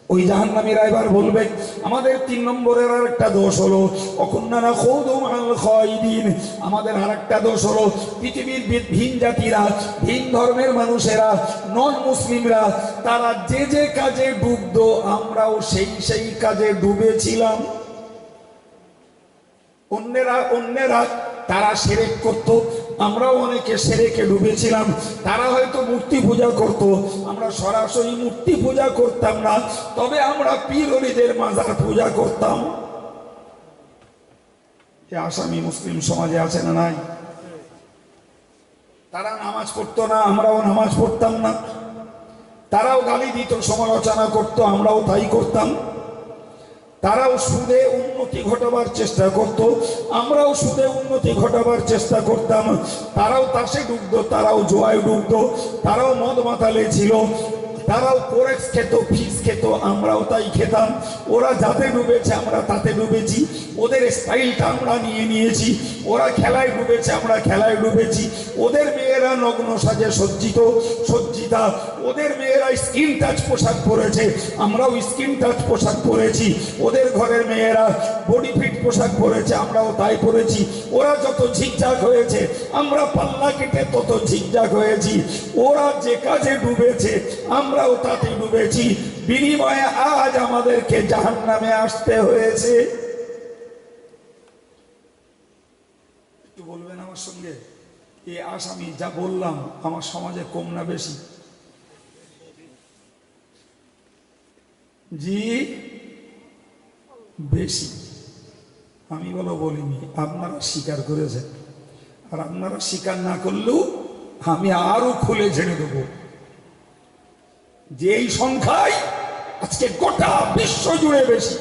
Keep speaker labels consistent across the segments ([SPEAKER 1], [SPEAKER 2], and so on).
[SPEAKER 1] ওই জাহান্নামীরা এবার বলবে আমাদের 3 নম্বরের আরেকটা দোষ হলো অকুন্নানা খুদু মাল খায়দিন। আমাদের আরেকটা দোষ হলো পৃথিবীর ভিন জাতিরা, ভিন ধর্মের মানুষেরা, নন মুসলিমরা, তারা যে যে কাজে ডুবতো আমরাও সেই সেই কাজে ডুবেছিলাম। অন্যেরা তারা শিরক করত, আমরাও অনেকে শিরকে ডুবেছিলাম। তারা হয়তো মূর্তি পূজা করত, আমরা সরাসরি মূর্তি পূজা করতাম না, তবে আমরা পীর ওলিদের মাজার পূজা করতাম। আসামি মুসলিম সমাজে আছে না নাই? তারা নামাজ পড়তো না, আমরাও নামাজ পড়তাম না। তারাও গালি দিত, সমালোচনা করত, আমরাও তাই করতাম। তারাও সুদে উন্নতি ঘটাবার চেষ্টা করত, আমরাও সুদে উন্নতি ঘটাবার চেষ্টা করতাম। তারাও তাসে ডুবতো, তারাও জোয়ায় ডুবতো, তারাও মদ মাতালে ছিল, তারাও কোরেক্স খেত, ফিস খেত, আমরাও তাই খেতাম। ওরা যাতে ডুবেছে আমরা তাতে ডুবেছি, ওদের স্টাইলটা আমরা নিয়ে নিয়েছি। ওরা খেলায় ডুবেছে, আমরা খেলায় ডুবেছি। ওদের মেয়েরা নগ্ন সাজে সজ্জিতা, ওদের মেয়েরা স্কিন টাচ পোশাক পরেছে, আমরাও স্কিন টাচ পোশাক পরেছি। ওদের ঘরের মেয়েরা বডি ফিট পোশাক পরেছে, আমরাও তাই পরেছি। ওরা যত ঝিকঝাক হয়েছে আমরা পাল্লা কেটে তত ঝিকঝাক হয়েছি। ওরা যে কাজে ডুবেছে আমরাও তাতে ডুবেছি, বিনিময়ে আজ আমাদেরকে জাহান্নামে আসতে হয়েছে। একটু বলবেন আমার সঙ্গে, এই আসামি যা বললাম আমার সমাজে কম না বেশি? জি বেশি। আমি বলিনি, আপনারা স্বীকার করেছেন। আর আপনারা স্বীকার না করলেও আমি আরো খুলে ছেড়ে দেবো যে এই সংখ্যায় আজকে গোটা বিশ্ব জুড়ে বেশি।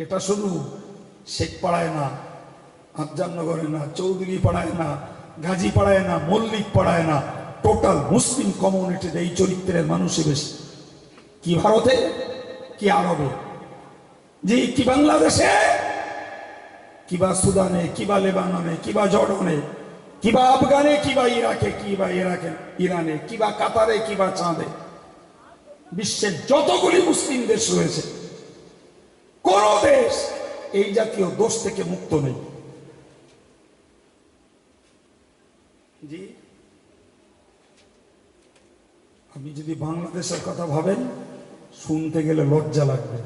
[SPEAKER 1] এটা শুধু শেখ পাড়ায় না, আফজানগরে না, চৌধুরী পাড়ায় না, গাজী পাড়ায় না, মল্লিক পাড়ায় না, টোটাল মুসলিম কমিউনিটিতে এই চরিত্রের মানুষই বেশি। কি ভারতে, কি আরবে, যে কি বাংলাদেশে, কিবা সুদানে, কিবা লেবাননে, কিবা জর্ডনে, কিবা আফগানে, কিবা ইরাকে, কিবা ইরানে, কিবা কাতারে, কিবা চাঁদে, বিশ্বের যতগুলি মুসলিম দেশ রয়েছে কোন দেশ এই জাতীয় দোষ থেকে মুক্ত নেই। জি, আপনি যদি বাংলাদেশের কথা ভাবেন শুনতে গেলে লজ্জা লাগবে।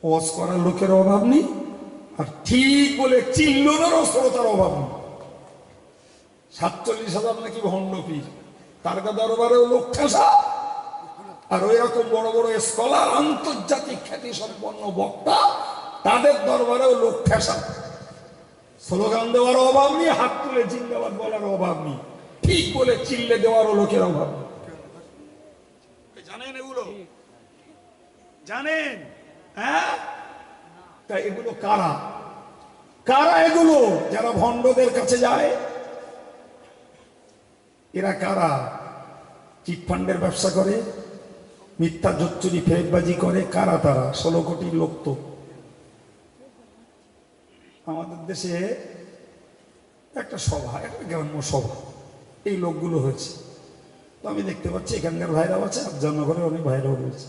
[SPEAKER 1] ওয়াজ করার লোকের অভাব নেই, আর ঠিক বলে চিল্লানোর শ্রোতার অভাব নেই। 47,000 নাকি ভণ্ড পীর, তার দরবারেও লোক ঠেসা, আর ওই রকম বড় বড় স্কলার, আন্তর্জাতিক খ্যাতি সম্পন্ন বক্তা, তাদের দরবারেও লোক ঠেসা। স্লোগান দেওয়ার অভাব নেই, হাত তুলে জিন্দাবাদ বলার অভাব নেই, ঠিক বলে চিল্লে দেওয়ারও লোকের অভাব নেই। জানেন এগুলো? জানেন? হ্যাঁ, তা এগুলো কারা? কারা এগুলো যারা ভণ্ডদের কাছে যায়? এরা কারা? চিটফান্ডের ব্যবসা করে, মিথ্যা জোচ্চুরি ফেরবাজি করে। কারা তারা? 16 কোটি লোক। তো আমাদের দেশে একটা সভা, একটা গ্রাম্য সভা, এই লোকগুলো হয়েছে। তো আমি দেখতে পাচ্ছি এখানকার ভাইরাও আছে, আফজানগরের অনেক ভাইরাও রয়েছে।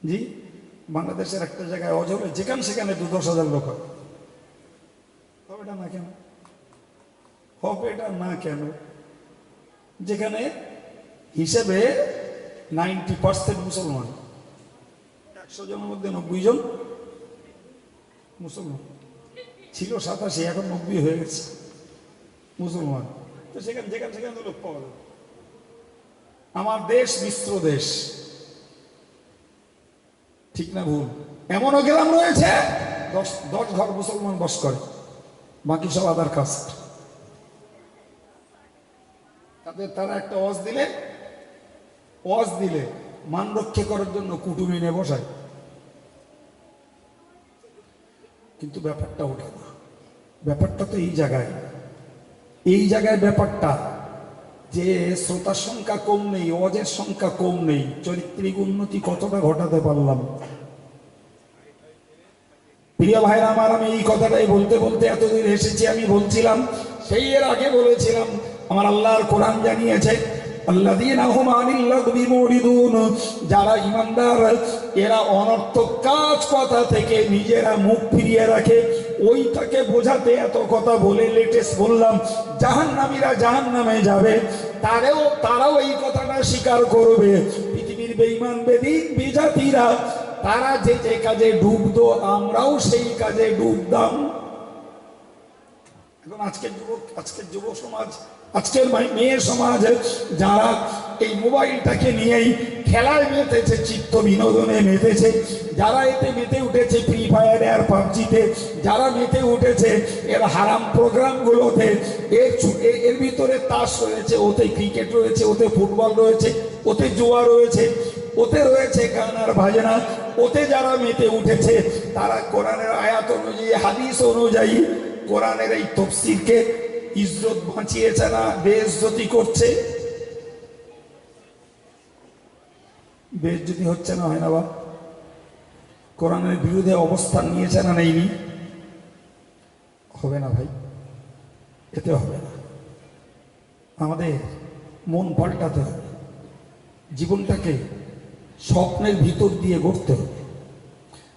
[SPEAKER 1] জি, বাংলাদেশের একটা জায়গায় অজরে যেখানে সেখানে 2-10 হাজার লোক হয়। হবে এটা না কেন? হবে এটা না কেন? যেখানে হিসেবে 90% মুসলমান, 100 জনের মধ্যে 90 জন মুসলমান ছিল, 87, এখন 90 হয়ে গেছে মুসলমান। তো সেখানে সেখানে তো লোক পাওয়া যাবে। আমার দেশ মিশ্র দেশ, ঠিক না ভুল? এমনও গ্রাম রয়েছে 10 ঘর মুসলমান বাস করে, বাকি সব আদার কাস্ট। তারা একটা ওয়াজ দিলে মান রক্ষা করার জন্য কুটুমি নিয়ে বসায়। কিন্তু ব্যাপারটা ওঠে না। ব্যাপারটা তো এই জায়গায় ব্যাপারটা যে শ্রোতার সংখ্যা কম নেই, ওয়াজের সংখ্যা কম নেই, চরিত্রিক উন্নতি কতটা ঘটাতে পারলাম। প্রিয় ভাইরা আমার, আমি এই কথাটাই বলতে বলতে এতদিন এসেছি। আমি বলছিলাম, সেই এর আগে বলেছিলাম, আমার আল্লাহর কোরআন জানিয়েছে আল্লাযীনা হুম আনিল লাগবি মুরিদুন, যারা ঈমানদার এরা অনর্থক কাজ কথা থেকে নিজেরা মুখ ফিরিয়ে রাখে। ওইটাকে বোঝাতে এত কথা বলে লেটেস্ট বললাম, জাহান্নামীরা জাহান্নামে যাবে, তারাও এই কথাটা স্বীকার করবে। পৃথিবীর বেঈমান বেদিন বিজাতিরা তারা যে যে কাজে ডুবতো আমরাও সেই কাজে ডুবতাম। এখন আজকের যুব সমাজ, আজকের মেয়ে সমাজ যারা এই মোবাইলটাকে নিয়েই খেলায় মেতেছে, চিত্ত বিনোদনে মেতেছে, যারা এতে মেতে উঠেছে ফ্রি ফায়ার আর পাবজিতে, যারা মেতে উঠেছে এর হারাম প্রোগ্রামগুলোতে, এর ভিতরে তাস রয়েছে, ওতে ক্রিকেট রয়েছে, ওতে ফুটবল রয়েছে, ওতে জুয়া রয়েছে, ওতে রয়েছে গান আর বাজনা, ওতে যারা মেতে উঠেছে তারা কোরআনের আয়াত অনুযায়ী, হাদিস অনুযায়ী কোরআনের এই তাফসীরকে ইজ্জত বাঁচিয়েছে না বেইজ্জতি করছে? বেইজ্জতি হচ্ছে না, হয় না? বা কোরআনের বিরুদ্ধে অবস্থান নিয়েছে না নেইনি? হবে না ভাই, এতে হবে না। আমাদের মন পাল্টাতে হবে, জীবনটাকে স্বপ্নের ভিতর দিয়ে গড়তে হবে।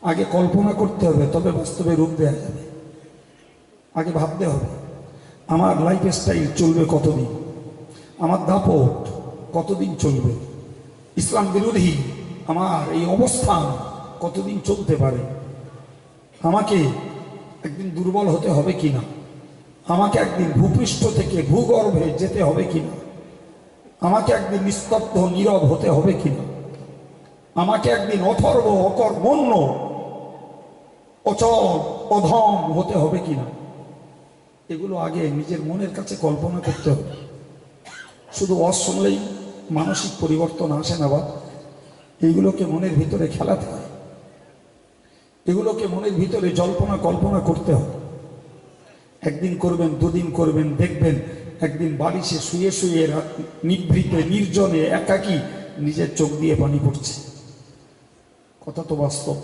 [SPEAKER 1] আগে কল্পনা করতে হবে, তবে বাস্তবে রূপ দেওয়া যাবে। আগে ভাবতে হবে আমার লাইফ স্টাইল চলবে কতদিন, আমার দাপট কতদিন চলবে, ইসলাম বিরোধী আমার এই অবস্থান কতদিন চলতে পারে, আমাকে একদিন দুর্বল হতে হবে কিনা, আমাকে একদিন ভূপৃষ্ঠ থেকে ভূগর্ভে যেতে হবে কিনা, আমাকে একদিন নিস্তব্ধ নীরব হতে হবে কিনা, আমাকে একদিন অথর্ব অকর্মণ্য অচল অধম হতে হবে কিনা, এগুলো আগে নিজের মনের কাছে কল্পনা করতে হবে। শুধু ওয়াজ শুনলেই মানসিক পরিবর্তন আসে না, বা এইগুলোকে মনের ভিতরে খেলাতে হয়, এগুলোকে মনের ভিতরে জল্পনা কল্পনা করতে হয়। একদিন করবেন, দুদিন করবেন, দেখবেন একদিন বালিশে শুয়ে শুয়ে নিভৃতে নির্জনে একাকী নিজের চোখ দিয়ে পানি পড়ছে। কথা তো বাস্তব।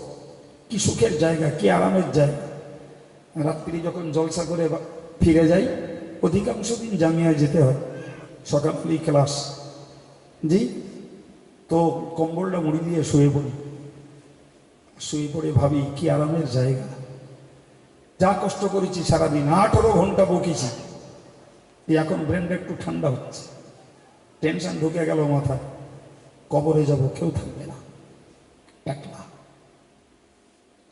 [SPEAKER 1] কি সুখের জায়গা, কি আরামের জায়গা। রাত্রি যখন জলসা করে ফিরে যাই, অধিকাংশ দিন জামিয়ায় যেতে হয়, সকালে ক্লাস, জি, তো কম্বলটা মুড়ি দিয়ে শুয়ে পড়ি, শুয়ে পড়ে ভাবি কি আরামের জায়গা। যা কষ্ট করেছি সারাদিন, 18 ঘন্টা বকেছি, এখন ব্রেনটা একটু ঠান্ডা হচ্ছে, টেনশন ঢুকে গেল মাথায়, কবরে যাব, কেউ থাকবে না, একলা,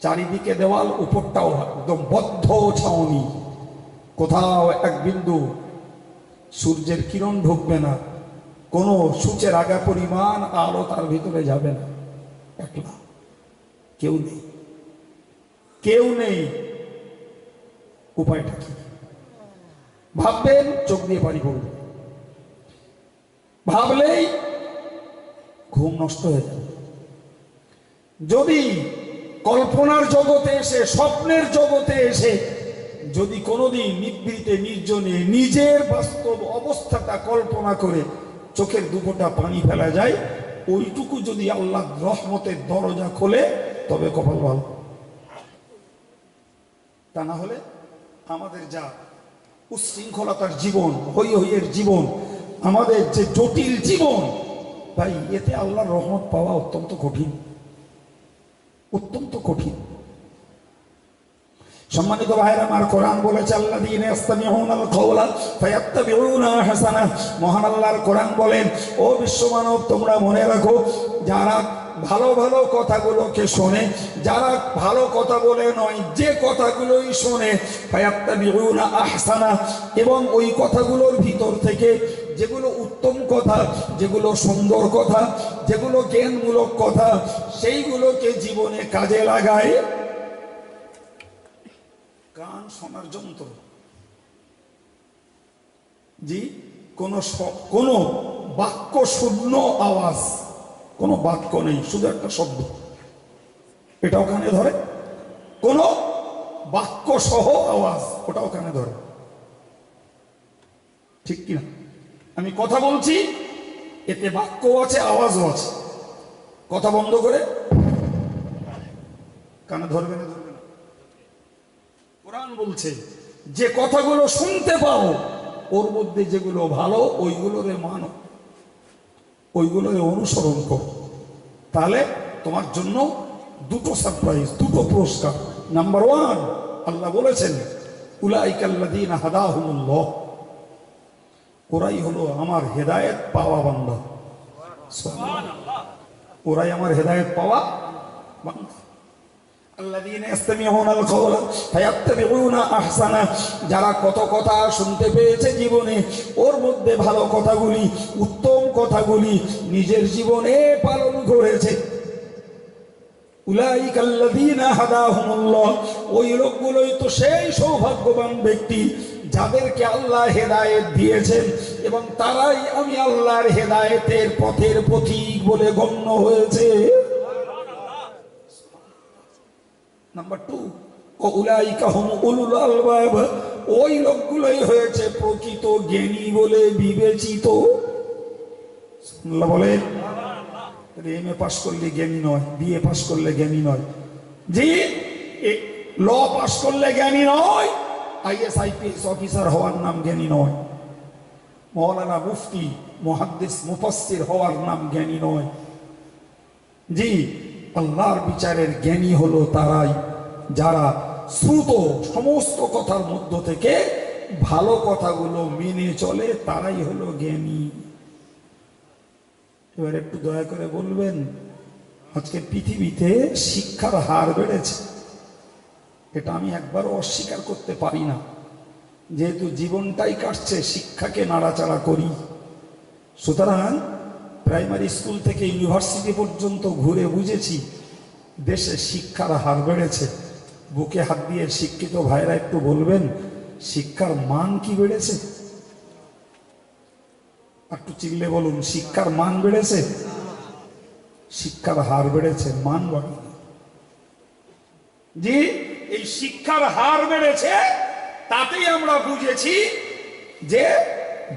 [SPEAKER 1] চারিদিকে দেওয়াল, উপরটাও একদম বদ্ধ ছাউনি, কোথাও এক বিন্দু সূর্যের কিরণ ঢুকবে না, কোনো সূচের আগা পরিমাণ আলো তার ভিতরে যাবে না, একলা, কেউ নেই, কেউ নেই। উপায়টা কি? ভাববেন, চোখ দিয়ে পানি পড়বে, ভাবলেই ঘুম নষ্ট হয়ে যাবে। যদি কল্পনার জগতে এসে, স্বপ্নের জগতে এসে যদি কোনোদিন নিভৃতে নির্জনে নিজের বাস্তব অবস্থাটা কল্পনা করে চোখের দুপোটা পানি ফেলা যায়, ওইটুকু যদি আল্লাহ রহমতের দরজা খোলে তবে কপাল ভালো। তা না হলে আমাদের যা উচ্ছৃঙ্খলতার জীবন, হই হইয়ের জীবন, আমাদের যে জটিল জীবন, ভাই এতে আল্লাহর রহমত পাওয়া অত্যন্ত কঠিন, অত্যন্ত কঠিন। সম্মানিত ভাইরা আমার, কোরআন বলেছে আল্লাযীনা ইয়াসতামিউনাল কাওলা ফায়াত্তাবিউনা আহসানা। মহান আল্লাহর কোরআন বলেন, ও বিশ্বমানব তোমরা মনে রাখো, যারা ভালো ভালো কথাগুলোকে শোনে, যারা ভালো কথা বলে নয় যে কথাগুলোই শোনে, ফায়াত্তাবিউনা আহসানা, এবং ওই কথাগুলোর ভিতর থেকে যেগুলো উত্তম কথা, যেগুলো সুন্দর কথা, যেগুলো জ্ঞানমূলক কথা, সেইগুলোকে জীবনে কাজে লাগায়। কান শোনার যন্ত্র, জি, কোন বাক্য শূন্য আওয়াজ, কোনো বাক্য নেই, শুধু একটা শব্দ, এটা ওখানে ধরে। কোন বাক্য সহ আওয়াজ, ওটা ওখানে ধরে, ঠিক কিনা? আমি কথা বলছি, এতে বাক্য আছে, আওয়াজও আছে, কথা বন্ধ করে কানে ধরবে না, ধরবে না। কোরআন বলছে যে কথাগুলো শুনতে পাও, ওর মধ্যে যেগুলো ভালো ওইগুলোরে মানো, ওইগুলোই অনুসরণ করো, তাহলে তোমার জন্য দুটো সারপ্রাইজ, দুটো পুরস্কার। নাম্বার ওয়ান, আল্লাহ বলেছেন উলাইকাল্লাযীনা হাদাহুমুল্লাহ, ওরাই হলো আমার হেদায়েত পাওয়া বান্দা। সুবহানাল্লাহ, ওরাই আমার হেদায়েত পাওয়া বান্দা। আল্লাযীনা ইসতামিউনাল কাওলা ফায়াত্তাবিউনা আহসানা, যারা কত কথা শুনতে পেয়েছে জীবনে, ওর মধ্যে ভালো কথাগুলি, উত্তম কথাগুলি নিজের জীবনে পালন করেছে। উলাইকাল্লাযীনা হাদাহুমুল্লাহ, ওই লোকগুলোই তো সেই সৌভাগ্যবান ব্যক্তি যাদেরকে আল্লাহ হেদায়েত দিয়েছেন, এবং তারাই আমি আল্লাহর হেদায়েতের পথের পথিক বলে গণ্য হয়েছে। নাম্বার টু, উলাইকা হুম উলুল আলবাব, ওই লোকগুলোই হয়েছে প্রকৃত জ্ঞানী বলে বিবেচিত। আল্লাহ বলেন এমএ পাস করলে জ্ঞানী নয়, বিএ পাস করলে জ্ঞানী নয়, জি ল পাস করলে জ্ঞানী নয়, আইএস আইপিএস অফিসার হওয়ার নাম জ্ঞানী নয়, মৌলানা মুফতি মুহাদ্দিস মুফাসসির হওয়ার নাম জ্ঞানী নয়। জি, আল্লাহর বিচারের জ্ঞানী হলো তারাই যারা শ্রুত সমস্ত কথার মধ্য থেকে ভালো কথাগুলো মেনে চলে, তারাই হলো জ্ঞানী। এবার একটু দয়া করে বলবেন, আজকে পৃথিবীতে শিক্ষার হার বেড়েছে, এটা আমি একবারও অস্বীকার করতে পারি না। যেহেতু জীবনটাই কাটছে শিক্ষাকে নাড়াচাড়া করি, সুতরাং প্রাইমারি স্কুল থেকে ইউনিভার্সিটি পর্যন্ত ঘুরে বুঝেছি দেশে শিক্ষার হার বেড়েছে। বুকে হাত দিয়ে শিক্ষিত ভাইরা একটু বলবেন, শিক্ষার মান কি বেড়েছে? একটু চিল্লে বলুন, শিক্ষার মান বেড়েছে? শিক্ষার হার বেড়েছে, মান বাড়েনি। জি, এই শিক্ষার হার বেড়েছে, তাতেই আমরা বুঝেছি যে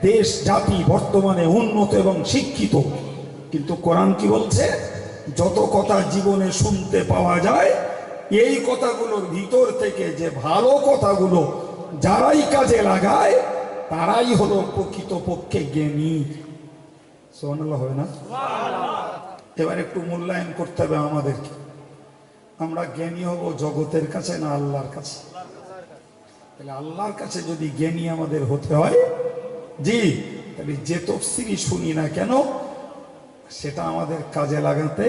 [SPEAKER 1] দেশ জাতি বর্তমানে উন্নত এবং শিক্ষিত। কিন্তু কোরআন কি বলছে? যত কথা জীবনে শুনতে পাওয়া যায়, এই কথাগুলোর ভিতর থেকে যে ভালো কথাগুলো যারাই কাজে লাগায় তারাই হলো প্রকৃতপক্ষে জ্ঞানী। সুবহানাল্লাহ, হবে না? এবার একটু মূল্যায়ন করতে হবে আমাদেরকে, আমরা জ্ঞানী হব জগতের কাছে না আল্লাহর কাছে? তাহলে আল্লাহর কাছে যদি জ্ঞানী আমাদের হতে হয়, জি, তাহলে যে তাফসীরই শুনি না কেন সেটা আমাদের কাজে লাগাতে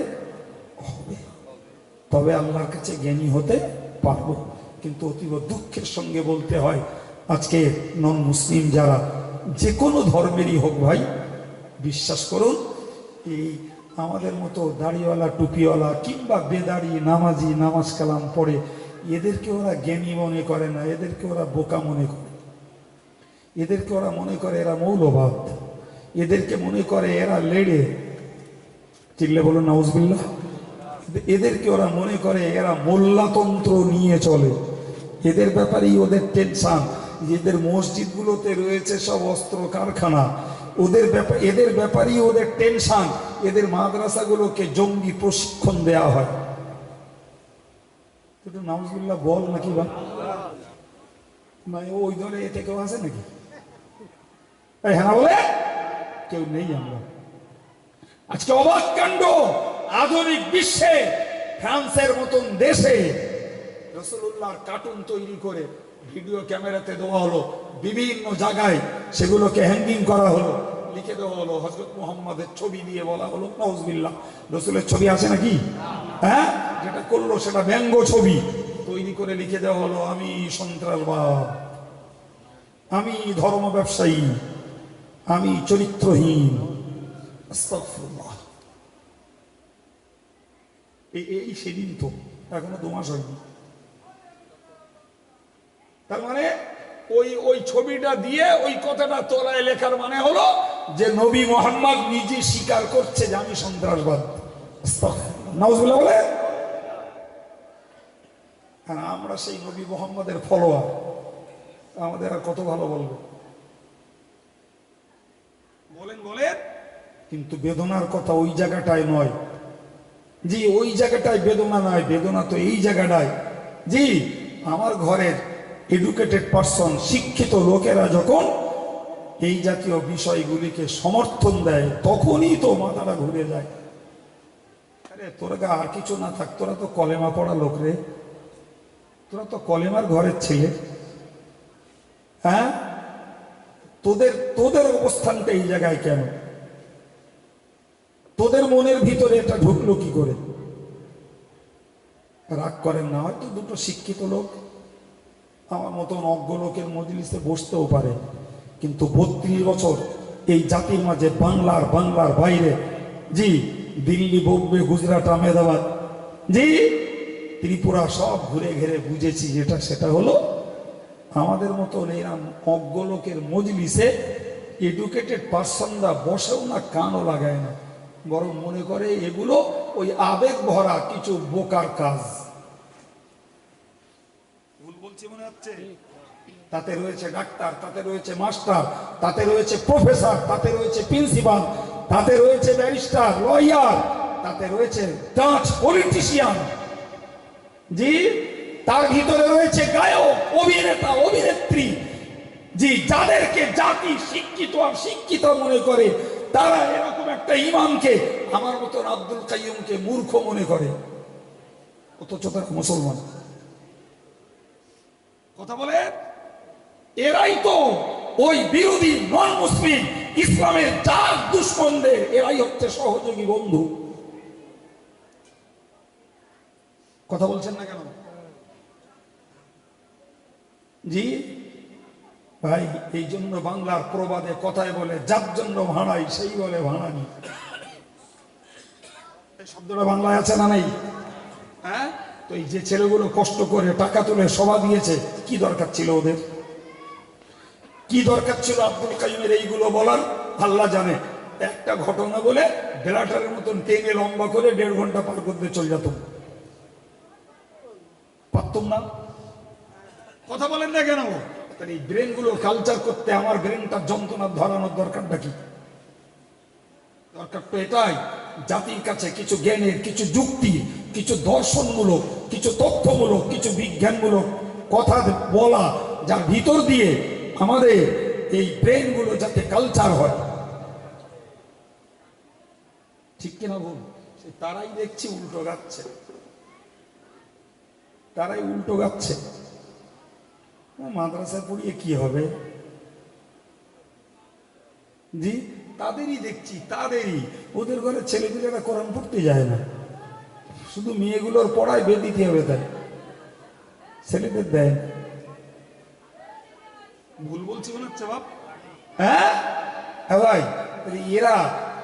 [SPEAKER 1] হবে, তবে আল্লাহর কাছে জ্ঞানী হতে পারবো। কিন্তু অতীব দুঃখের সঙ্গে বলতে হয়, আজকে নন মুসলিম যারা যে কোনো ধর্মেরই হোক ভাই, বিশ্বাস করুন এই আমাদের মতো দাড়িওয়ালা টুপিওয়ালা কিংবা বেদাড়ি নামাজি নামাজ কালাম পড়ে এদেরকে ওরা জ্ঞানী মনে করে না, এদেরকে ওরা বোকা মনে করে, এদেরকে ওরা মনে করে এরা মৌলবাদ, এদেরকে মনে করে এরা লেড়ে, চিল্লে বলুন নাউজুবিল্লাহ, এদেরকে ওরা মনে করে এরা মোল্লাতন্ত্র নিয়ে চলে, এদের ব্যাপারেই ওদের টেনশন। এদের মসজিদগুলোতে রয়েছে সব অস্ত্র কারখানা, এদের ব্যাপারেই ওদের টেনশন। এদের মাদ্রাসাগুলোকে জঙ্গি প্রশিক্ষণ দেওয়া হয়। নাউজুবিল্লাহ বল নাকি বা ওই দলে এতে কেউ আছে নাকি? হ্যাঁ বলে কেউ নেই। আমরা আজকে অবাক কাণ্ড, আধুনিক বিশ্বে ফ্রান্সের মতন দেশে রাসূলুল্লাহর কার্টুন তৈরি করে ভিডিও ক্যামেরাতে দেওয়া হলো, বিভিন্ন জায়গায় সেগুলোকে হ্যাঙ্গিং করা হলো, লিখে দেওয়া হলো হযরত মুহাম্মাদের ছবি দিয়ে, বলা হলো নাউজুবিল্লাহ রাসূলের ছবি আছে নাকি? হ্যাঁ, যেটা করলো সেটা ব্যঙ্গ ছবি তৈরি করে লিখে দেওয়া হলো আমি সন্ত্রাসবাদ, আমি ধর্ম ব্যবসায়ী, আমি চরিত্রহীন। আস্তাগফিরুল্লাহ। এই সেদিন তো এখনো 2 মাস হয়নি। তার মানে ওই ছবিটা দিয়ে ওই কথাটা তোলায় লেখার মানে হলো যে নবী মুহাম্মদ নিজে স্বীকার করছে যে আমি সন্ত্রাসবাদ। নাউজুবিল্লাহ বলে। আর আমরা সেই নবী মুহাম্মদের ফলোয়ার, আমাদের আর কত ভালো বলবো বলেন বলেন। কিন্তু বেদনার কথা ওই জায়গাটায় নয়, জি ওই জায়গাটায় বেদনা নয়, বেদনা তো এই জায়গাটায়। জি, আমার ঘরের এডুকেটেড পারসন, শিক্ষিত লোকেরা যখন এই জাতীয় বিষয়গুলিকে সমর্থন দেয়, তখনই তো মাথাটা ঘুরে যায়। আরে তোর গা আর কিছু না থাক, তোরা তো কলেমা পড়া লোক রে, তোরা তো কলেমার ঘরের ছেলে। হ্যাঁ, তোদের তোদের অবস্থানটা এই জায়গায় কেন? তোদের মনের ভিতরে এটা ঢুকলো কি করে? রাগ করেন না, হয়তো দুটো শিক্ষিত লোক আমার মতন অজ্ঞ লোকের মজলিসে বসতেও পারে, কিন্তু 32 বছর এই জাতির মাঝে বাংলার বাইরে, জি দিল্লি, বোম্বে, গুজরাট, আহমেদাবাদ, জি ত্রিপুরা সব ঘুরে ঘেরে বুঝেছি যেটা সেটা হলো আমাদের মতন এরকম অজ্ঞ লোকের মজলিসে এডুকেটেড পার্সনরা বসেও না, কানও লাগায় না, বরং মনে করে এগুলো ওই আবেগ ভরা কিছু বোকার কাজ। ভুল বলছি মনে হচ্ছে? তাতে রয়েছে ডাক্তার, তাতে রয়েছে মাস্টার, তাতে রয়েছে প্রফেসর, তাতে রয়েছে প্রিন্সিপাল, তাতে রয়েছে ব্যারিস্টার, লয়ার, তাতে রয়েছে জাজ, পলিটিশিয়ান, জি তার ভিতরে রয়েছে গায়ক, অভিনেতা, অভিনেত্রী, জি যাদেরকে জাতি শিক্ষিত আর শিক্ষিত মনে করে, তারা এরকম একটা ইমামকে, আমার মতন আব্দুল কাইয়ুমকে মূর্খ মনে করে, অথচ তারা মুসলমান। কথা বলে, এরাই তো ওই বিরোধী নন মুসলিম ইসলামের চার দুশ্মনদের, এরাই হচ্ছে সহযোগী বন্ধু। কথা বলছেন না কেন? জি ভাই, এই জন্য বাংলার প্রবাদে কথায় বলে, যার জন্য ভাড়াই সেই বলে ভাড়ানি। এই শব্দটা বাংলায় আছে না নেই? হ্যাঁ, তো এই যে ছেলেগুলো কষ্ট করে টাকা তুলে সভা দিয়েছে, কি দরকার ছিল ওদের? কি দরকার ছিল আব্দুল কাইয়ুমের এইগুলো বলার? আল্লাহ জানে। একটা ঘটনা বলে বেলাটারের মতন টেনে লম্বা করে 1.5 ঘন্টা পার করতে চলে যেত, পারতুম না? কথা বলেন না কেন? এই ব্রেন গুলো কালচার করতে আমার ব্রেনটা যন্ত্রণা ধরানোর দরকারটা কি? দরকার তো এটাই, জাতির কাছে কিছু জ্ঞানের, কিছু যুক্তি, কিছু দর্শনমূলক, কিছু তথ্যমূলক, কিছু বিজ্ঞানমূলক কথা বলা, যার ভিতর দিয়ে আমাদের এই ব্রেন গুলো যাতে কালচার হয়। ঠিক কিনা বল? তারাই দেখছি উল্টো গাচ্ছে, তারাই উল্টো গাচ্ছে। মাদ্রাসায় পড়িয়ে কি হবে? জি তাদেরই দেখছি, তাদেরই, ওদের ঘরে ছেলেপিলেরা কোরআন পড়তে যায় না, শুধু মেয়েগুলোর পড়ায় বেদ দিতে হবে, তাই ছেলেদের দেয়। ভুল বলছি মনে হচ্ছে বাপ? হ্যাঁ ভাই, এরা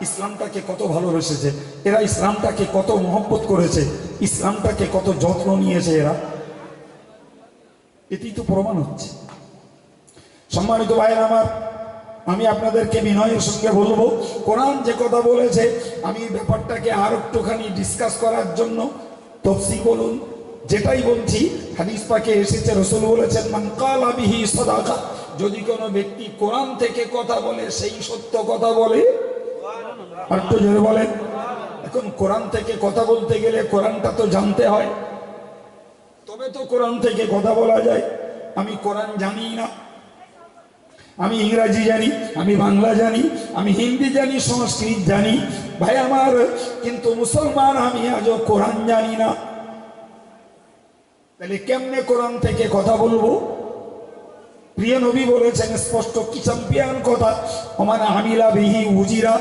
[SPEAKER 1] ইসলামটাকে কত ভালোবেসেছে, এরা ইসলামটাকে কত মহব্বত করেছে, ইসলামটাকে কত যত্ন নিয়েছে এরা, এটি তো প্রমাণ হচ্ছে। সম্মানিত ভাইয়ের আমার, আমি আপনাদেরকে বিনয়ের সঙ্গে বলবো, কোরআন যে কথা বলেছে, আমি ব্যাপারটাকে আর একটুখানি ডিসকাস করার জন্য তফসিল বলুন, যেটাই বলছি হাদিস পাকে এসেছে, রাসূল বলেছেন, মান ক্বালা বিহি সাদাকা, যদি কোনো ব্যক্তি কোরআন থেকে কথা বলে সেই সত্য কথা বলে। আর একটু জোরে বলেন। এখন কোরআন থেকে কথা বলতে গেলে কোরআনটা তো জানতে হয়, তবে তো কোরআন থেকে কথা বলা যায়। আমি কোরআন জানি না, আমি ইংরাজি জানি, আমি বাংলা জানি, আমি হিন্দি জানি, সংস্কৃত জানি, ভাই আমার, কিন্তু মুসলমান আমি আজও কোরআন জানি না। তাহলে কেমনে কোরআন থেকে কথা বলবো? প্রিয় নবী বলেছেন স্পষ্ট, কি চ্যাম্পিয়ন কথা, ওমান আমিলা বিহি উজিরা,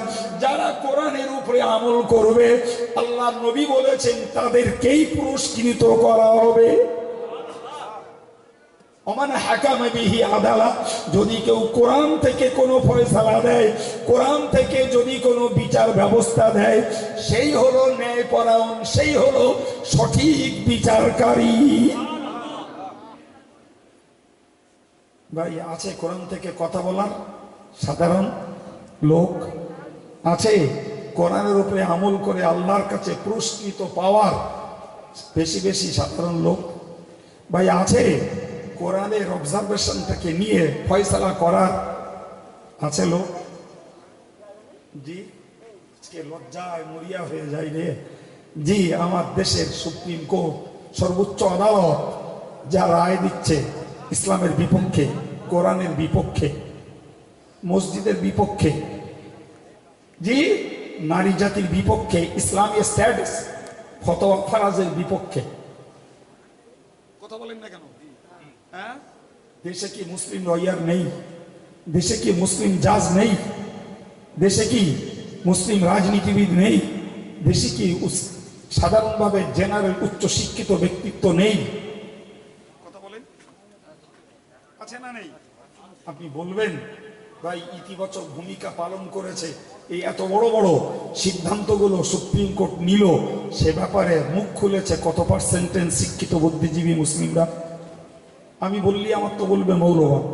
[SPEAKER 1] যারা কোরআনের উপরে আমল করবে, আল্লাহ নবী বলেছেন তাদেরকেই পুরস্কৃত করা হবে। ওমান হাকামা বিহি আদালা, যদি কেউ কোরআন থেকে কোনো ফয়সালা দেয়, কোরআন থেকে যদি কোনো বিচার ব্যবস্থা দেয়, সেই হলো ন্যায়পরায়ণ, সেই হলো সঠিক বিচারকারী। ভাই আছে কোরআন থেকে কথা বলার সাধারণ লোক, আছে কোরআনের উপরে আমল করে আল্লাহর কাছে পুরস্কৃত পাওয়ার বেশি বেশি সাধারণ লোক। ভাই আছে কোরআনের অবজারভেশনটাকে নিয়ে ফয়সালা করার আছে লোক। জি আজকে লজ্জায় মরিয়া হয়ে যায় রে। জি আমার দেশের সুপ্রিম কোর্ট, সর্বোচ্চ আদালত যা রায় দিচ্ছে ইসলামের বিপক্ষে, কোরআনের বিপক্ষে, মসজিদের বিপক্ষে, জি নারী জাতির বিপক্ষে, ইসলামী স্ট্যাটাস ফতোয়া ফারাজের বিপক্ষে। কথা বলেন না কেন? হ্যাঁ, দেশে কি মুসলিম লয়ার নেই? দেশে কি মুসলিম জাজ নেই? দেশে কি মুসলিম রাজনীতিবিদ নেই? দেশে কি সাধারণভাবে জেনারেল উচ্চ শিক্ষিত ব্যক্তিত্ব নেই? কথা বলেন, আছে না নেই? আপনি বলবেন ভাই ইতিবাচক ভূমিকা পালন করেছে, এই এত বড় বড় সিদ্ধান্তগুলো সুপ্রিম কোর্ট নিল, সে ব্যাপারে মুখ খুলেছে কত পার্সেন্টেজ শিক্ষিত বুদ্ধিজীবী মুসলিমরা? আমি বললি আমার তো বলবে মৌলবাদ,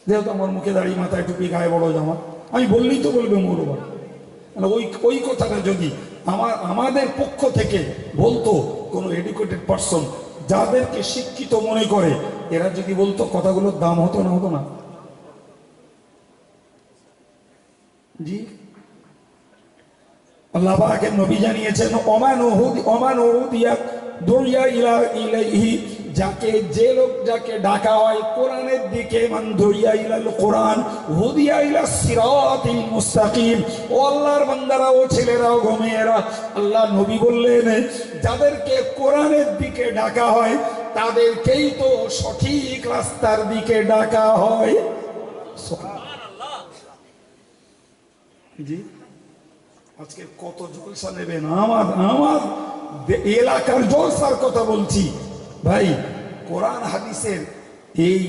[SPEAKER 1] যেহেতু আমার মুখে দাঁড়িয়ে মাথায় টুপি গায়ে বড় জামা, আমি বললেই তো বলবে মৌলবাদ। ওই কথাটা যদি আমাদের পক্ষ থেকে বলতো কোনো এডুকেটেড পার্সন, যাদেরকে শিক্ষিত মনে করে, এরা যদি বলতো, কথাগুলোর দাম হতো না? হতো না? জি, আল্লাহ পাকের নবী জানিয়েছেন যাকে, যে লোক যাকে ডাকা হয় কোরআনের দিকে, মান দুরিয়া ইলাল কোরআন হুদিয়া ইলা সিরাতিল মুস্তাকিম। ও আল্লাহর বান্দারা, ও ছেলেরা, ও মেয়েরা, আল্লাহ নবী বললেন যাদেরকে কোরআনের দিকে ডাকা হয় তাদেরকেই তো সঠিক রাস্তার দিকে ডাকা হয়। জি, আজকে কত জলসা নেবেন? আমার এলাকার জলসার কথা বলছি ভাই। কোরআন হাদিসের এই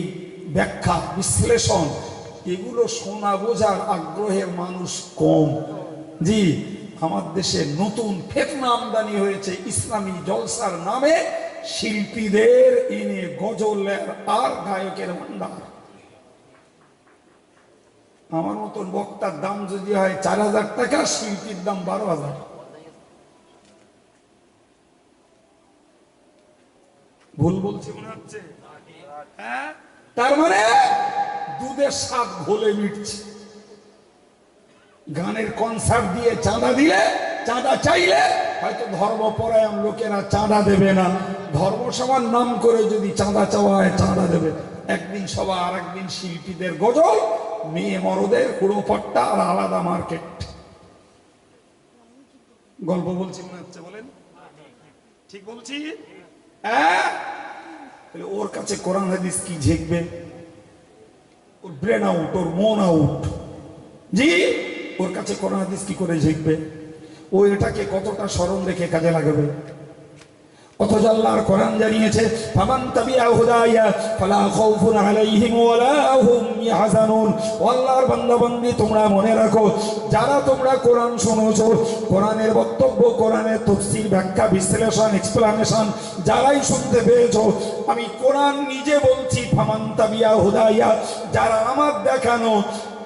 [SPEAKER 1] ব্যাখ্যা বিশ্লেষণ এগুলো শোনা বোঝার আগ্রহের মানুষ কম। জি, আমার দেশে নতুন ফেতনা আমদানি হয়েছে ইসলামী জলসার নামে, শিল্পীদের এনে গজলের আর গায়কের ভান্ডার। আমার মতন বক্তার দাম যদি হয় 4,000 টাকা, শিল্পীর দাম 12,000। ভুল বলছি মনে হচ্ছে? হ্যাঁ, তার মানে দুধের স্বাদ ঘোলে মিটছে। গানের কনসার্ট দিয়ে চাঁদা দিলে, চাঁদা চাইলে হয়তো ধর্মপরায়ণ লোকেরা চাঁদা দেবে না, ধর্ম সমান নাম করে যদি চাঁদা চাওয়া হয় চাঁদা দেবে। একদিন সভা, আর একদিন শিল্পীদের গজল, মেয়ে মরদের কুড়োপাট্টা, আর আলাদা মার্কেট। গল্প বলছি মনে হচ্ছে? বলেন, ঠিক বলছি? ওর কাছে কোরআন হাদিস কি ঝেঁকবে? ওর ব্রেন আউট, ওর মন আউট। জি, ওর কাছে কোরআন হাদিস কি করে ঝেঁকবে? ও এটাকে কতটা স্মরণ রেখে কাজে লাগাবে? অথচ আল্লাহর কোরআন জানিয়েছে, ফামান তাবিআ হুদায়া ফালা খাউফুন আলাইহিম ওয়ালা হুম ইয়াহজানুন। আল্লাহর বান্দা বান্দি, তোমরা মনে রাখো, যারা তোমরা কোরআন শুনেছো, কোরআনের বক্তব্য, কোরআনের তাফসীর, ব্যাখ্যা, বিশ্লেষণ, এক্সপ্লানেশন যারাই শুনতে পেয়েছো, আমি কোরআন নিজে বলছি, ফামান তাবিআ হুদায়া, যারা আমার দেখানো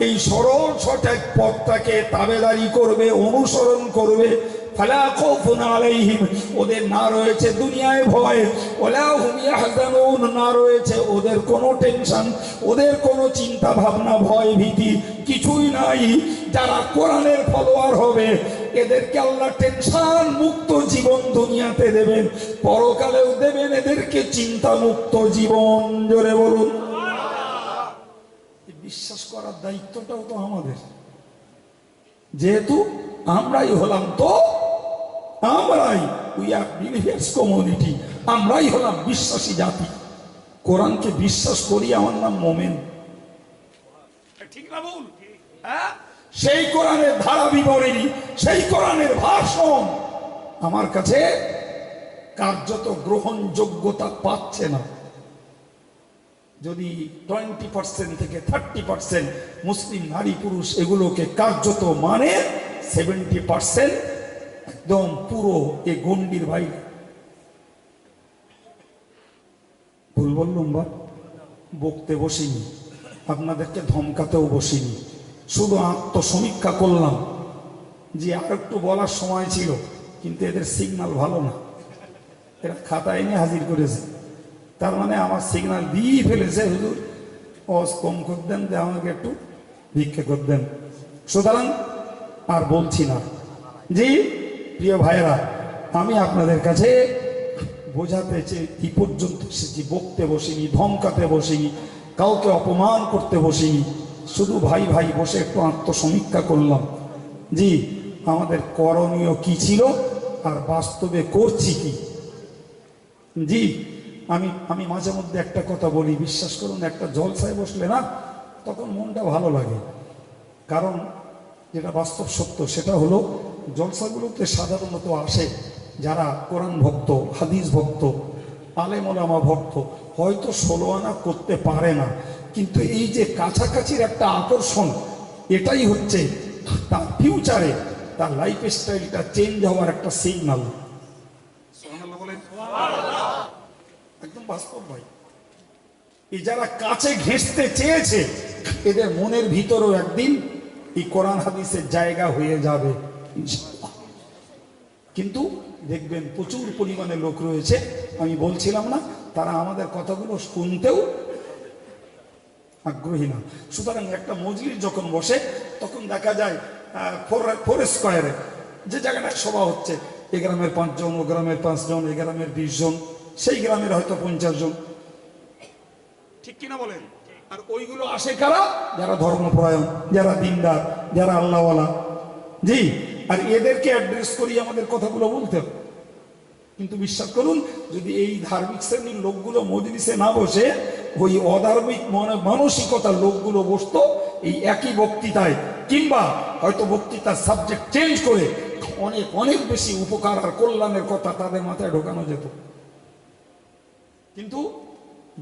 [SPEAKER 1] এই সরল সঠিক পথটাকে তাবেদারি করবে, অনুসরণ করবে, ফালা খাউফুন আলাইহিম, ওদের না রয়েছে দুনিয়ায় ভয়, ওয়ালা হুম ইয়াহজানুন, না রয়েছে ওদের কোনো টেনশন, ওদের কোনো চিন্তা ভাবনা, ভয় ভীতি কিছুই নাই। যারা কোরআনের ফলোয়ার হবে, এদেরকে আল্লাহ টেনশন মুক্ত জীবন দুনিয়াতে দেবেন, পরকালেও দেবেন এদেরকে চিন্তা মুক্ত জীবন। জোরে বলুন। বিশ্বাস করার দায়িত্বটাও তো আমাদের, যেহেতু আমরাই হলাম, তো আমরাই, উই আর বিলিভার্স কমিউনিটি, আমরাই হলাম বিশ্বাসী জাতি। কোরআনকে বিশ্বাস করি, আমার নাম মোমেন। ঠিক না বল? হ্যাঁ, সেই কোরআনের ধারা বিবরণী, সেই কোরআনের ভাষণ আমার কাছে কার্যত গ্রহণযোগ্যতা পাচ্ছে না। যদি 20% থেকে 30% মুসলিম নারী পুরুষ এগুলোকে কার্যত মানে, 70% একদম পুরো এ গণ্ডির বাইরে। ভুল বললাম বা? বকতে বসিনি, আপনাদেরকে ধমকাতেও বসিনি, শুধু আত্মসমীক্ষা করলাম যে আর একটু বলার সময় ছিল, কিন্তু এদের সিগন্যাল ভালো না, এরা খাতা এনে হাজির করেছে, তার মানে আমার সিগন্যাল দিয়ে ফেলেছে, হুজুর ওয়াজ কম করে দেন, আমাকে একটু ভিক্ষা করে দেন। সুতরাং আর বলছি না। জি প্রিয় ভাইরা, আমি আপনাদের কাছে বোঝাতে চেয়ে কি পর্যন্ত এসেছি, বকতে বসিনি, ধমকাতে বসিনি, কাউকে অপমান করতে বসিনি। শুধু ভাই ভাই বসে একটু আত্মসমীক্ষা করলাম, জি আমাদের করণীয় কি ছিল আর বাস্তবে করছি কি। জি আমি আমি মাঝে মধ্যে একটা কথা বলি, বিশ্বাস করুন, একটা জলসায় বসলে না তখন মনটা ভালো লাগে। কারণ যেটা বাস্তব সত্য সেটা হলো, জলসাগুলোতে সাধারণত আসে যারা কোরআন ভক্ত, হাদিস ভক্ত, আলেম ওলামা ভক্ত, হয়তো 16 আনা করতে পারে না, কিন্তু এই যে কাছাকাছির একটা আকর্ষণ, এটাই হচ্ছে তার ফিউচারে তার লাইফ স্টাইলটা চেঞ্জ হওয়ার একটা সিগনাল। একদম বাস্তব ভাই। এই যারা কাছে ঘেঁষতে চেয়েছে এদের মনের ভিতরও একদিন এই কোরআন হাদিসের জায়গা হয়ে যাবে, কিন্তু দেখবেন প্রচুর পরিমাণে লোক রয়েছে, আমি বলছিলাম না, তারা আমাদের কথাগুলো শুনতেও আগ্রহী না। সুতরাং একটা মজলিস যখন বসে তখন দেখা যায় ফোর স্কোয়ারে যে জায়গাটায় সভা হচ্ছে, এ গ্রামের 5 জন, ও গ্রামের 5 জন, এ গ্রামের 20 জন, সেই গ্রামের হয়তো 50 জন, ঠিক কিনা বলেন? আর ওইগুলো আসে কারা? যারা ধর্মপরায়ণ, যারা দিনদার, যারা আল্লাহওয়ালা। জি, আর এদেরকে অ্যাড্রেস করি আমাদের কথাগুলো বলতে হবে। কিন্তু বিশ্বাস করুন, যদি এই ধার্মিক শ্রেণীর লোকগুলো মজলিসে না বসে ওই অধার্মিক মানসিকতার লোকগুলো বসতো এই একই বক্তৃতায়, কিংবা হয়তো বক্তৃতার সাবজেক্ট চেঞ্জ করে অনেক অনেক বেশি উপকার আর কল্যাণের কথা তাদের মাথায় ঢোকানো যেত। কিন্তু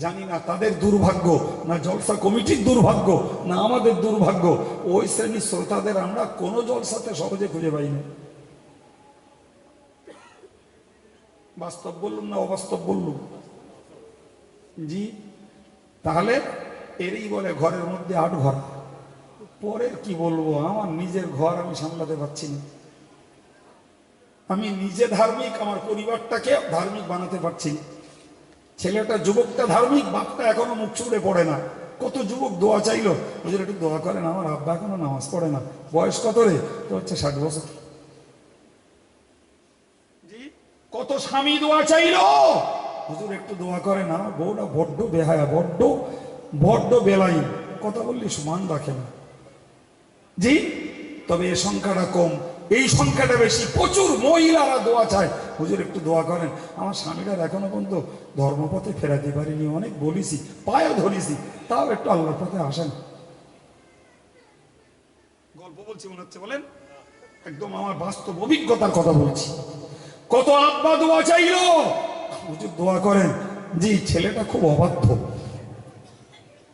[SPEAKER 1] জানি না তাদের দুর্ভাগ্য না জলসা কমিটির দুর্ভাগ্য না আমাদের দুর্ভাগ্য, ওই শ্রেণীর শ্রোতাদের আমরা কোনো জলসাতে সহজে খুঁজে পাই না। বাস্তব বললুম না অবাস্তব বললুম? জি, তাহলে এরই বলে ঘরের মধ্যে 8 ঘর। পরের কি বলবো, আমার নিজের ঘর আমি সামলাতে পারছি না। আমি নিজে ধার্মিক, আমার পরিবারটাকে ধার্মিক বানাতে পারছি না। ছেলেটা যুবকটা ধার্মিক, বাপটা এখনো মুখ ছুড়ে পড়ে না। কত যুবক দোয়া চাইলো, হুজুর একটু দোয়া করেন, আমার আব্বা এখনো নামাজ পড়ে না। বয়স কত রে? তো হচ্ছে 60 বছর। জি, কত স্বামী দোয়া চাইলো, হুজুর একটু দোয়া করেন, আমার বউটা বড্ড বেহায়া, বড্ড বড্ড বেলাই, কথা বললি সমান রাখে না। জি, তবে এ সংখ্যাটা কম, এই সংখ্যাটা বেশি। প্রচুর মহিলারা দোয়া চায়, হুজুর একটু দোয়া করেন, আমার স্বামীরা এখনো পর্যন্ত ধর্মপথে ফেরাতে পারিনি, অনেক বলিছি, পায়েও ধরেছি, তাও একটু আল্লাহর পথে আসেন। গল্প বলছি মনে হচ্ছে? বলেন, একদম আমার বাস্তব অভিজ্ঞতার কথা বলছি। কত আব্বা দোয়া চাইলো, হুজুর দোয়া করেন, জি ছেলেটা খুব অবাধ্য।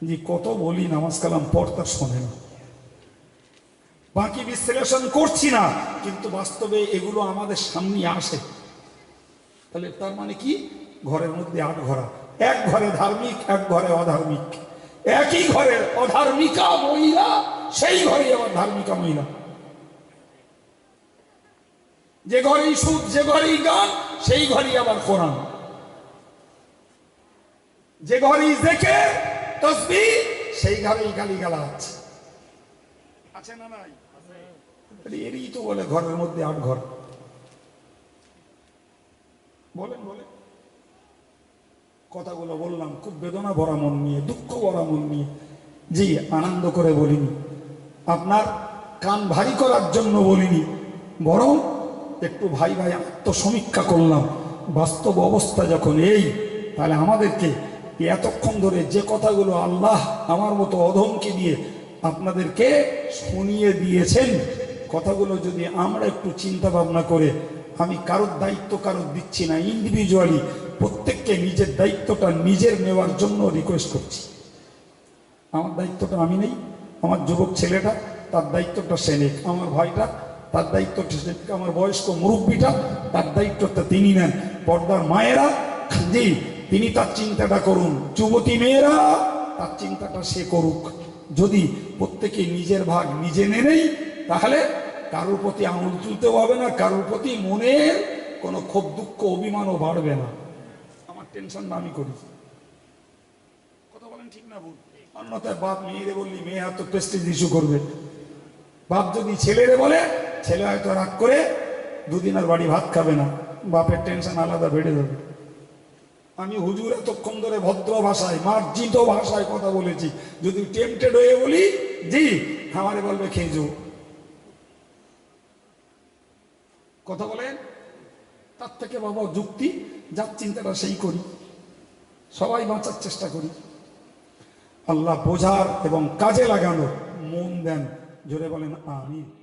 [SPEAKER 1] জি, কত বলি নামাজ কালাম পড়, তার শোনে না। বাকি বিশ্লেষণ করছি না, কিন্তু বাস্তবে এগুলো আমাদের সামনে আসে। তাহলে তার মানে কি? ঘরের মধ্যে 8 ঘর, এক ঘরে ধার্মিক, এক ঘরে অধার্মিক। একই ঘরে অধার্মিকা মহিলা, সেই ঘরে আবার ধার্মিকা মহিলা। যে ঘরেই সুদ, যে ঘরেই গান, সেই ঘরেই আবার কোরআন। যে ঘরেই জিকির তাসবিহ, সেই ঘরেই গালিগালাজ। আছে না নাই? এরই তো বলে ঘরের মধ্যে 8 ঘর। বলেন বলেন, কথাগুলো বললাম খুব বেদনা ভরা মন নিয়ে, দুঃখ ভরা মন নিয়ে। জি, আনন্দ করে বলিনি, আপনার কান ভারী করার জন্য বলিনি, বরং একটু ভাই ভাই আত্মসমীক্ষা করলাম। বাস্তব অবস্থা যখন এই, তাহলে আমাদেরকে এতক্ষণ ধরে যে কথাগুলো আল্লাহ আমার মতো অধমকে দিয়ে আপনাদেরকে শুনিয়ে দিয়েছেন, কথাগুলো যদি আমরা একটু চিন্তা ভাবনা করে, আমি কারোর দায়িত্ব কারোর দিচ্ছি না, ইন্ডিভিজুয়ালি প্রত্যেককে নিজের দায়িত্বটা নিজের নেওয়ার জন্য রিকোয়েস্ট করছি। আমার দায়িত্বটা আমি নেই, আমার যুবক ছেলেটা তার দায়িত্বটা সে নেক, আমার ভাইটা তার দায়িত্বটা সে নেক, আমার বয়স্ক মুরব্বীটা তার দায়িত্বটা তিনি নেন, পর্দার মায়েরা জি তিনি তার চিন্তাটা করুন, যুবতী মেয়েরা তার চিন্তাটা সে করুক। যদি প্রত্যেকে নিজের ভাগ নিজে নেই, তাহলে কারোর প্রতি আঙুল তুলতেও হবে না, কারোর প্রতি মনের কোনো ক্ষোভ দুঃখ অভিমানও বাড়বে না। আমার টেনশনটা আমি করি। কথা বলেন ঠিক না ভুল? অন্যথায় বাপ মেয়েরে বললি মেয়ে হয়তো প্রেস্টিজ ইস্যু করবে, বাপ যদি ছেলেরে বলে ছেলে হয়তো রাগ করে 2 দিন আর বাড়ি ভাত খাবে না, বাপের টেনশন আলাদা বেড়ে যাবে। আমি হুজুর এতক্ষণ ধরে ভদ্র ভাষায়, মার্জিত ভাষায় কথা বলেছি, যদি টেম্পটেড হয়ে বলি জি, আমারে বলবে খেজুর। কথা বলেন, তার থেকে বাবা যুক্তি, যার চিন্তাটা সেই করি, সবাই বাঁচার চেষ্টা করি। আল্লাহ বোঝার এবং কাজে লাগানোর মন দেন, জোরে বলেন আমিন।